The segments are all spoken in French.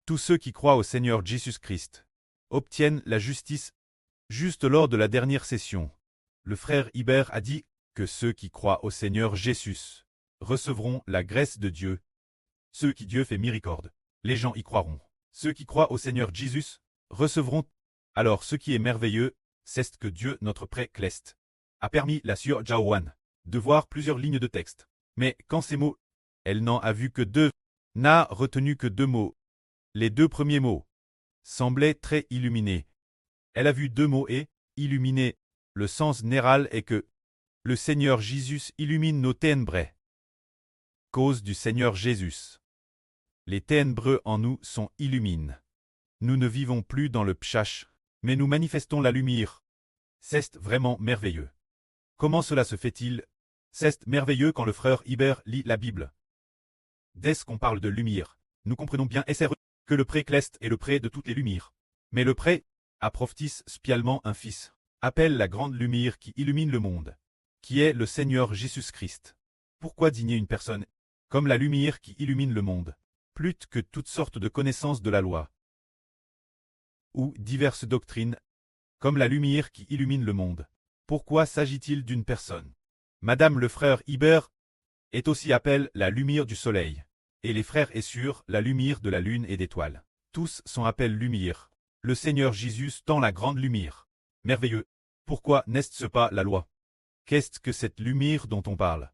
Tous ceux qui croient au Seigneur Jésus-Christ obtiennent la justice. Juste lors de la dernière session, le frère Hibert a dit que ceux qui croient au Seigneur Jésus recevront la grâce de Dieu. Ceux qui Dieu fait miséricorde, les gens y croiront. Ceux qui croient au Seigneur Jésus recevront. Alors ce qui est merveilleux, c'est que Dieu, notre Prêtre, a permis la sœur Jaowan de voir plusieurs lignes de texte. Mais quand ces mots, elle n'en a vu que deux, n'a retenu que deux mots. Les deux premiers mots semblaient très illuminés. Elle a vu deux mots et, illuminés, le sens général est que le Seigneur Jésus illumine nos ténèbres. Cause du Seigneur Jésus. Les ténèbres en nous sont illuminés. Nous ne vivons plus dans le pchach, mais nous manifestons la lumière. C'est vraiment merveilleux. Comment cela se fait-il? C'est merveilleux quand le frère Hibert lit la Bible. Dès qu'on parle de lumière, nous comprenons bien SRE que le pré Cleste est le pré de toutes les lumières. Mais le pré, a prophétisé spécialement un fils, appelle la grande lumière qui illumine le monde, qui est le Seigneur Jésus-Christ. Pourquoi digner une personne comme la lumière qui illumine le monde, plus que toutes sortes de connaissances de la loi, ou diverses doctrines, comme la lumière qui illumine le monde? Pourquoi s'agit-il d'une personne? Madame le frère Hibert est aussi appelée la lumière du soleil, et les frères et sœurs la lumière de la lune et d'étoiles. Tous sont appelés lumière. Le Seigneur Jésus tend la grande lumière. Merveilleux. Pourquoi n'est-ce pas la loi? Qu'est-ce que cette lumière dont on parle?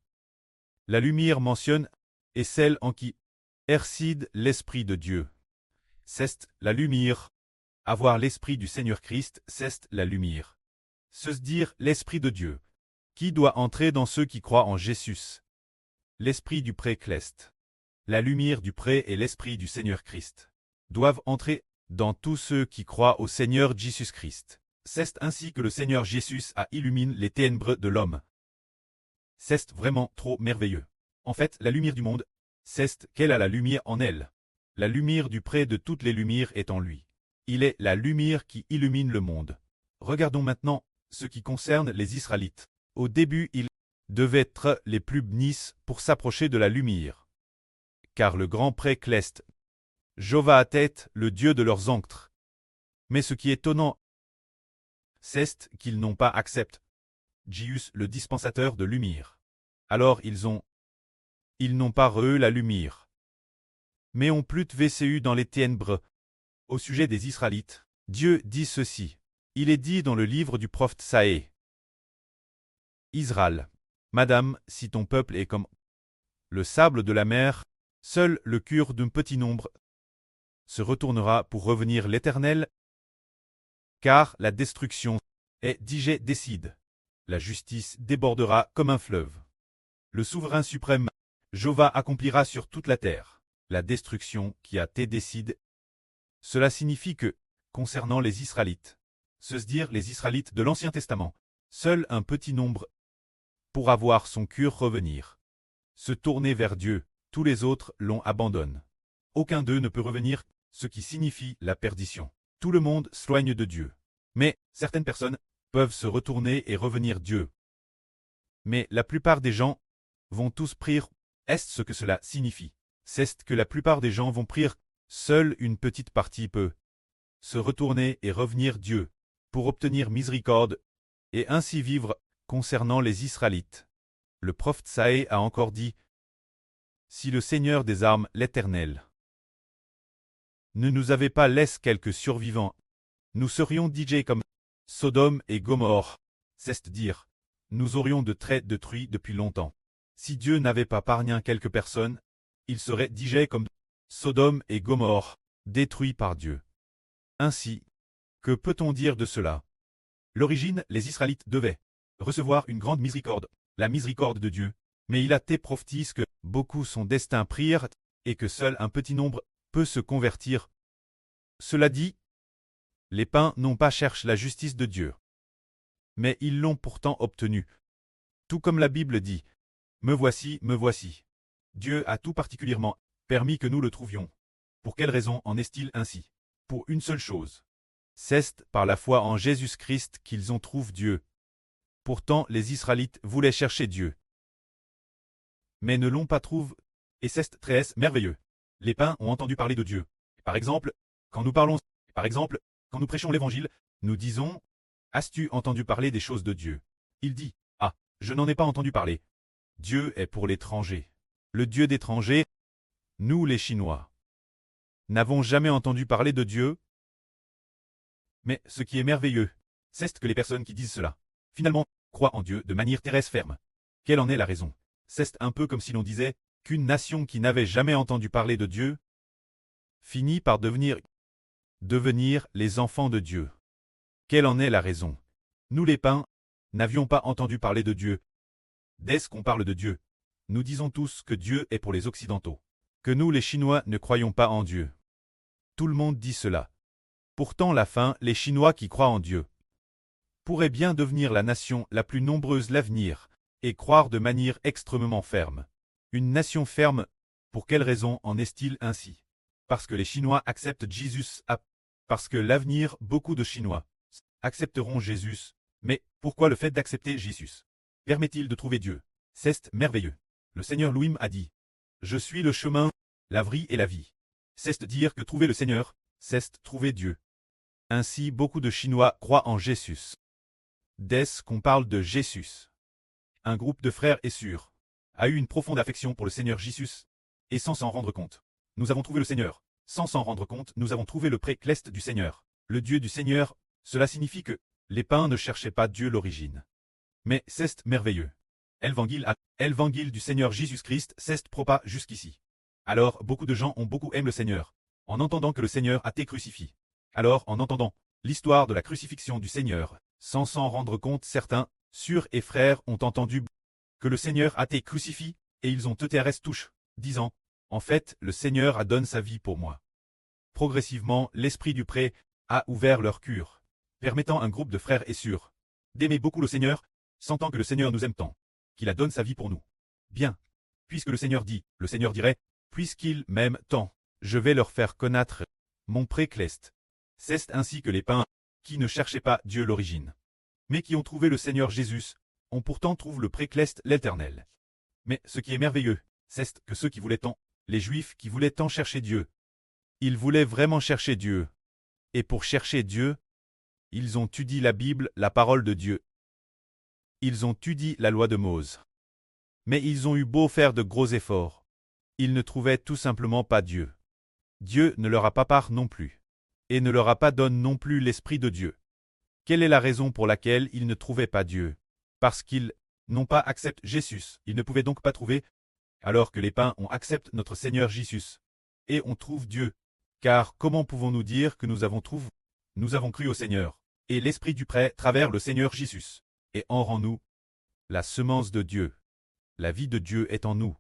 La lumière mentionne est celle en qui réside l'Esprit de Dieu. C'est la lumière. Avoir l'Esprit du Seigneur Christ, c'est la lumière. Se dire l'Esprit de Dieu, qui doit entrer dans ceux qui croient en Jésus. L'Esprit du pré Cleste, la lumière du pré et l'Esprit du Seigneur Christ doivent entrer dans tous ceux qui croient au Seigneur Jésus-Christ. C'est ainsi que le Seigneur Jésus a illumine les ténèbres de l'homme. C'est vraiment trop merveilleux. En fait, la lumière du monde, c'est qu'elle a la lumière en elle. La lumière du pré de toutes les lumières est en lui. Il est la lumière qui illumine le monde. Regardons maintenant ce qui concerne les Israélites. Au début, ils devaient être les plus bénis pour s'approcher de la lumière. Car le grand prêtre Cleste, Jéhovah était le Dieu de leurs ancêtres. Mais ce qui est étonnant, c'est qu'ils n'ont pas accepté Jésus le dispensateur de lumière. Alors ils n'ont pas reçu la lumière, mais ont plus VCU dans les ténèbres. Au sujet des Israélites, Dieu dit ceci. Il est dit dans le livre du prophète Saé. Israël, Madame, si ton peuple est comme le sable de la mer, seul le cœur d'un petit nombre se retournera pour revenir l'Éternel, car la destruction est décide. La justice débordera comme un fleuve. Le souverain suprême, Jéhovah accomplira sur toute la terre la destruction qui a été décide. Cela signifie que, concernant les Israélites, se dire les Israélites de l'Ancien Testament, seul un petit nombre pourra voir son cœur revenir. Se tourner vers Dieu, tous les autres l'ont abandonné. Aucun d'eux ne peut revenir, ce qui signifie la perdition. Tout le monde s'éloigne de Dieu. Mais certaines personnes peuvent se retourner et revenir Dieu. Mais la plupart des gens vont tous prier. Est-ce ce que cela signifie? C'est que la plupart des gens vont prier. Seule une petite partie peut se retourner et revenir Dieu, pour obtenir miséricorde, et ainsi vivre. Concernant les Israélites, le prophète Saé a encore dit, si le Seigneur des armes, l'Éternel, ne nous avait pas laissé quelques survivants, nous serions DJ comme Sodome et Gomorrhe, c'est-à-dire, nous aurions de très détruits depuis longtemps. Si Dieu n'avait pas épargné quelques personnes, il serait DJ comme Sodome et Gomorrhe, détruits par Dieu. Ainsi, que peut-on dire de cela? L'origine, les Israélites devaient recevoir une grande miséricorde, la miséricorde de Dieu, mais il a été prophétisé que beaucoup sont destinés à prier et que seul un petit nombre peut se convertir. Cela dit, les païens n'ont pas cherché la justice de Dieu, mais ils l'ont pourtant obtenue. Tout comme la Bible dit, me voici, me voici. Dieu a tout particulièrement permis que nous le trouvions. Pour quelle raison en est-il ainsi? Pour une seule chose. C'est par la foi en Jésus-Christ qu'ils ont trouvé Dieu. Pourtant, les Israélites voulaient chercher Dieu, mais ne l'ont pas trouvé, et c'est très merveilleux. Les païens ont entendu parler de Dieu, Par exemple, quand nous parlons, par exemple, quand nous prêchons l'Évangile, nous disons « As-tu entendu parler des choses de Dieu ?» Il dit « Ah, je n'en ai pas entendu parler. » Dieu est pour l'étranger. Le Dieu d'étranger, nous les Chinois, n'avons jamais entendu parler de Dieu. Mais ce qui est merveilleux, c'est que les personnes qui disent cela, finalement, croient en Dieu de manière terrestre ferme. Quelle en est la raison? C'est un peu comme si l'on disait qu'une nation qui n'avait jamais entendu parler de Dieu finit par devenir les enfants de Dieu. Quelle en est la raison? Nous les païens n'avions pas entendu parler de Dieu. Dès qu'on parle de Dieu, nous disons tous que Dieu est pour les Occidentaux, que nous les Chinois ne croyons pas en Dieu. Tout le monde dit cela. Pourtant les Chinois qui croient en Dieu pourraient bien devenir la nation la plus nombreuse l'avenir, et croire de manière extrêmement ferme. Une nation ferme, pour quelle raison en est-il ainsi? Parce que les Chinois acceptent Jésus, parce que l'avenir, beaucoup de Chinois accepteront Jésus. Mais pourquoi le fait d'accepter Jésus permet-il de trouver Dieu? C'est merveilleux. Le Seigneur Louis a dit « Je suis le chemin, la vie et la vie ». C'est dire que trouver le Seigneur, c'est trouver Dieu. Ainsi beaucoup de Chinois croient en Jésus. Dès qu'on parle de Jésus, un groupe de frères et sœurs a eu une profonde affection pour le Seigneur Jésus, et sans s'en rendre compte, nous avons trouvé le Seigneur. Sans s'en rendre compte, nous avons trouvé le précleste du Seigneur, le Dieu du Seigneur. Cela signifie que les païens ne cherchaient pas Dieu l'origine. Mais c'est merveilleux. L'évangile du Seigneur Jésus-Christ c'est propas jusqu'ici. Alors beaucoup de gens ont beaucoup aimé le Seigneur, en entendant que le Seigneur a été crucifié. Alors en entendant l'histoire de la crucifixion du Seigneur, sans s'en rendre compte, certains, sœurs et frères, ont entendu que le Seigneur a été crucifié, et ils ont été touchés, disant « En fait, le Seigneur a donné sa vie pour moi. » Progressivement, l'Esprit du pré a ouvert leur cœur, permettant à un groupe de frères et sœurs d'aimer beaucoup le Seigneur, sentant que le Seigneur nous aime tant, qu'il a donné sa vie pour nous. Bien, puisque le Seigneur dirait « Puisqu'il m'aime tant, je vais leur faire connaître mon précleste. » C'est ainsi que les païens, qui ne cherchaient pas Dieu l'origine, mais qui ont trouvé le Seigneur Jésus, ont pourtant trouvé le précleste l'Éternel. Mais ce qui est merveilleux, c'est que ceux qui voulaient tant, les Juifs qui voulaient tant chercher Dieu, ils voulaient vraiment chercher Dieu. Et pour chercher Dieu, ils ont étudié la Bible, la parole de Dieu. Ils ont étudié la loi de Mose. Mais ils ont eu beau faire de gros efforts, ils ne trouvaient tout simplement pas Dieu. Dieu ne leur a pas part non plus, et ne leur a pas donné non plus l'Esprit de Dieu. Quelle est la raison pour laquelle ils ne trouvaient pas Dieu? Parce qu'ils n'ont pas accepté Jésus, ils ne pouvaient donc pas trouver, alors que les païens ont accepté notre Seigneur Jésus. Et on trouve Dieu. Car comment pouvons-nous dire que nous avons trouvé? Nous avons cru au Seigneur, et l'Esprit du prêt travers le Seigneur Jésus, et en rend nous la semence de Dieu. La vie de Dieu est en nous.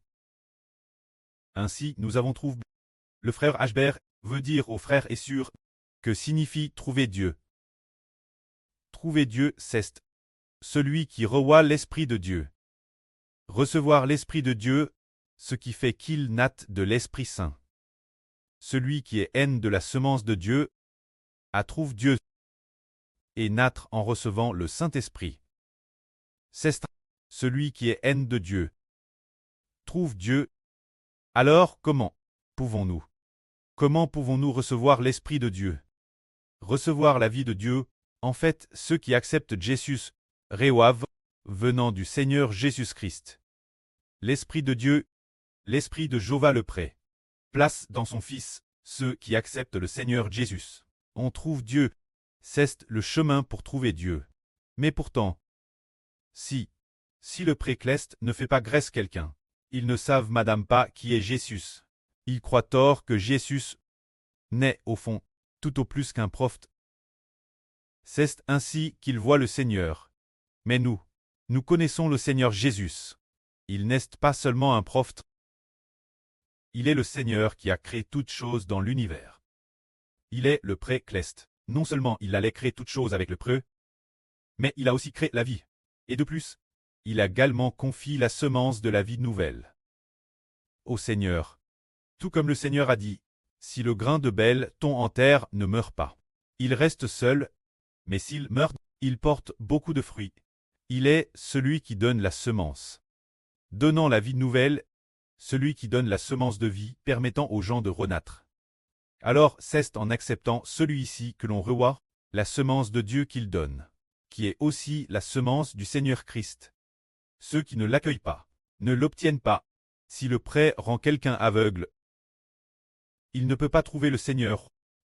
Ainsi nous avons trouvé. Le frère Ashbert veut dire aux frères et sœurs que signifie trouver Dieu. Trouver Dieu, c'est celui qui reçoit l'Esprit de Dieu. Recevoir l'Esprit de Dieu, ce qui fait qu'il naît de l'Esprit Saint. Celui qui est haine de la semence de Dieu, a trouve Dieu, et naître en recevant le Saint-Esprit. C'est celui qui est haine de Dieu, trouve Dieu. Alors comment pouvons-nous recevoir l'Esprit de Dieu? Recevoir la vie de Dieu, en fait, ceux qui acceptent Jésus, reçoivent, venant du Seigneur Jésus-Christ. L'Esprit de Dieu, l'Esprit de Jéhovah le prêt, place dans son Fils, ceux qui acceptent le Seigneur Jésus. On trouve Dieu, c'est le chemin pour trouver Dieu. Mais pourtant, si le précleste ne fait pas graisse quelqu'un, ils ne savent madame pas qui est Jésus. Ils croient tort que Jésus n'est, au fond, tout au plus qu'un prophète. C'est ainsi qu'ils voient le Seigneur. Mais nous connaissons le Seigneur Jésus. Il n'est pas seulement un prophète. Il est le Seigneur qui a créé toutes choses dans l'univers. Il est le précleste. Non seulement il allait créer toutes choses avec le preux, mais il a aussi créé la vie. Et de plus, il a également confié la semence de la vie nouvelle au Seigneur. Tout comme le Seigneur a dit, si le grain de blé tombe en terre ne meurt pas, il reste seul, mais s'il meurt, il porte beaucoup de fruits. Il est celui qui donne la semence, donnant la vie nouvelle, celui qui donne la semence de vie, permettant aux gens de renaître. Alors c'est en acceptant celui-ci que l'on revoit la semence de Dieu qu'il donne, qui est aussi la semence du Seigneur Christ. Ceux qui ne l'accueillent pas, ne l'obtiennent pas. Si le prêt rend quelqu'un aveugle, il ne peut pas trouver le Seigneur.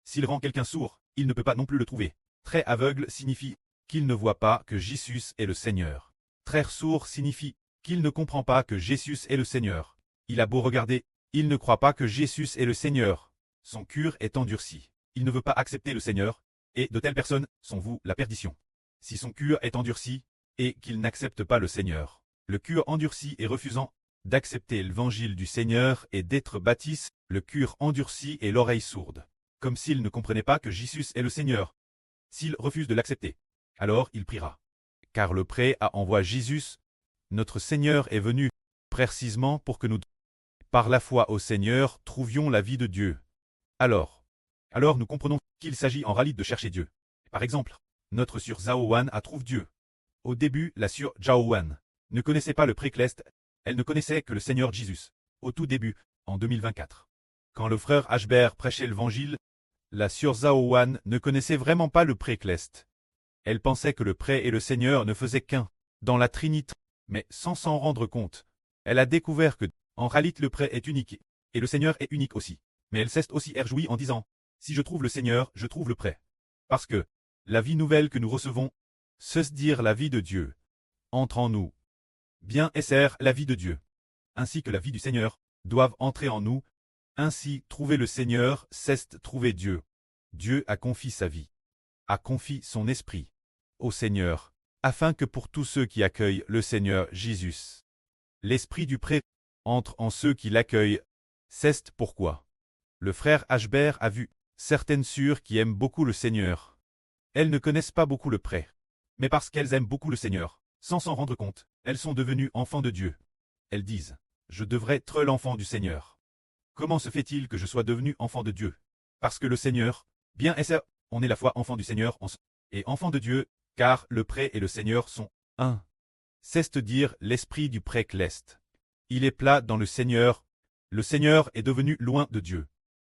S'il rend quelqu'un sourd, il ne peut pas non plus le trouver. Très aveugle signifie qu'il ne voit pas que Jésus est le Seigneur. Très sourd signifie qu'il ne comprend pas que Jésus est le Seigneur. Il a beau regarder, il ne croit pas que Jésus est le Seigneur. Son cœur est endurci. Il ne veut pas accepter le Seigneur, et de telles personnes sont vouées la perdition. Si son cœur est endurci, et qu'il n'accepte pas le Seigneur, le cœur endurci et refusant d'accepter l'évangile du Seigneur et d'être baptisé, le cœur endurci et l'oreille sourde, comme s'il ne comprenait pas que Jésus est le Seigneur. S'il refuse de l'accepter, alors il priera. Car le prêt a envoyé Jésus, notre Seigneur est venu, précisément pour que nous, par la foi au Seigneur, trouvions la vie de Dieu. Alors nous comprenons qu'il s'agit en réalité de chercher Dieu. Par exemple, notre sœur Zhaowan a trouvé Dieu. Au début, la sœur Zhaowan ne connaissait pas le précleste, elle ne connaissait que le Seigneur Jésus. Au tout début, en 2024. Quand le frère Ashbert prêchait l'évangile, la sœur Zhaowan ne connaissait vraiment pas le précleste. Elle pensait que le prêt et le Seigneur ne faisaient qu'un, dans la Trinité, mais sans s'en rendre compte. Elle a découvert que, en réalité, le prêt est unique, et le Seigneur est unique aussi. Mais elle s'est aussi réjouie en disant, si je trouve le Seigneur, je trouve le prêt. Parce que, la vie nouvelle que nous recevons, c'est dire la vie de Dieu, entre en nous. Bien sert la vie de Dieu, ainsi que la vie du Seigneur, doivent entrer en nous. Ainsi, trouver le Seigneur, c'est trouver Dieu. Dieu a confié sa vie, a confié son esprit au Seigneur, afin que pour tous ceux qui accueillent le Seigneur Jésus, l'esprit du prêt entre en ceux qui l'accueillent. C'est pourquoi le frère Ashbert a vu certaines sœurs qui aiment beaucoup le Seigneur. Elles ne connaissent pas beaucoup le prêt, mais parce qu'elles aiment beaucoup le Seigneur, sans s'en rendre compte, elles sont devenues enfants de Dieu. Elles disent, je devrais être l'enfant du Seigneur. Comment se fait-il que je sois devenu enfant de Dieu? Parce que le Seigneur, bien est on est la fois enfant du Seigneur et enfant de Dieu, car le prêt et le Seigneur sont un. C'est dire l'esprit du précleste. Il est plat dans le Seigneur est devenu loin de Dieu.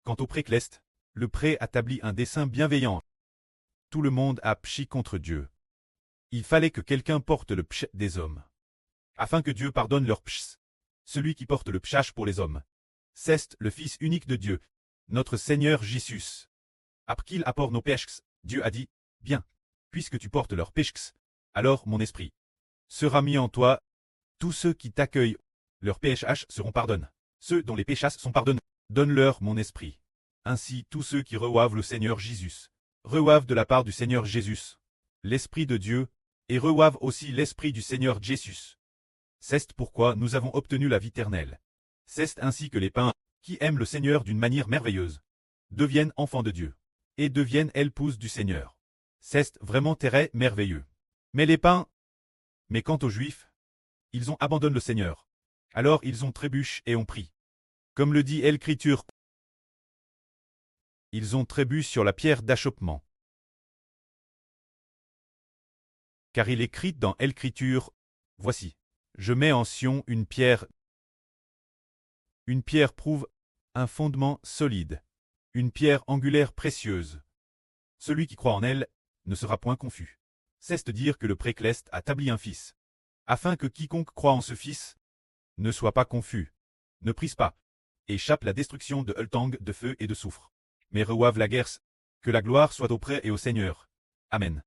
Quant au précleste, le prêt établit un dessein bienveillant. Tout le monde a pchi contre Dieu. Il fallait que quelqu'un porte le pch des hommes, afin que Dieu pardonne leurs pchs. Celui qui porte le pchach pour les hommes, c'est le Fils unique de Dieu, notre Seigneur Jésus. Après qu'il apporte nos péchs, Dieu a dit, bien, puisque tu portes leurs péchs, alors mon esprit sera mis en toi. Tous ceux qui t'accueillent, leurs péchs seront pardonnés. Ceux dont les péchs sont pardonnés, donne-leur mon esprit. Ainsi tous ceux qui reçoivent le Seigneur Jésus, reçoivent de la part du Seigneur Jésus l'Esprit de Dieu, et reçoivent aussi l'Esprit du Seigneur Jésus. C'est pourquoi nous avons obtenu la vie éternelle. C'est ainsi que les païens, qui aiment le Seigneur d'une manière merveilleuse, deviennent enfants de Dieu, et deviennent épouses du Seigneur. C'est vraiment très merveilleux. Mais les païens, mais quant aux Juifs, ils ont abandonné le Seigneur. Alors ils ont trébuché et ont pris. Comme le dit l'Écriture, ils ont trébuché sur la pierre d'achoppement. Car il est écrit dans l'Écriture, voici, je mets en Sion une pierre. Une pierre prouve un fondement solide, une pierre angulaire précieuse. Celui qui croit en elle ne sera point confus. C'est dire que le précleste a établi un fils, afin que quiconque croit en ce fils ne soit pas confus, ne prise pas, échappe la destruction de Hultang de feu et de soufre, mais reçoive la guerre, que la gloire soit auprès et au Seigneur. Amen.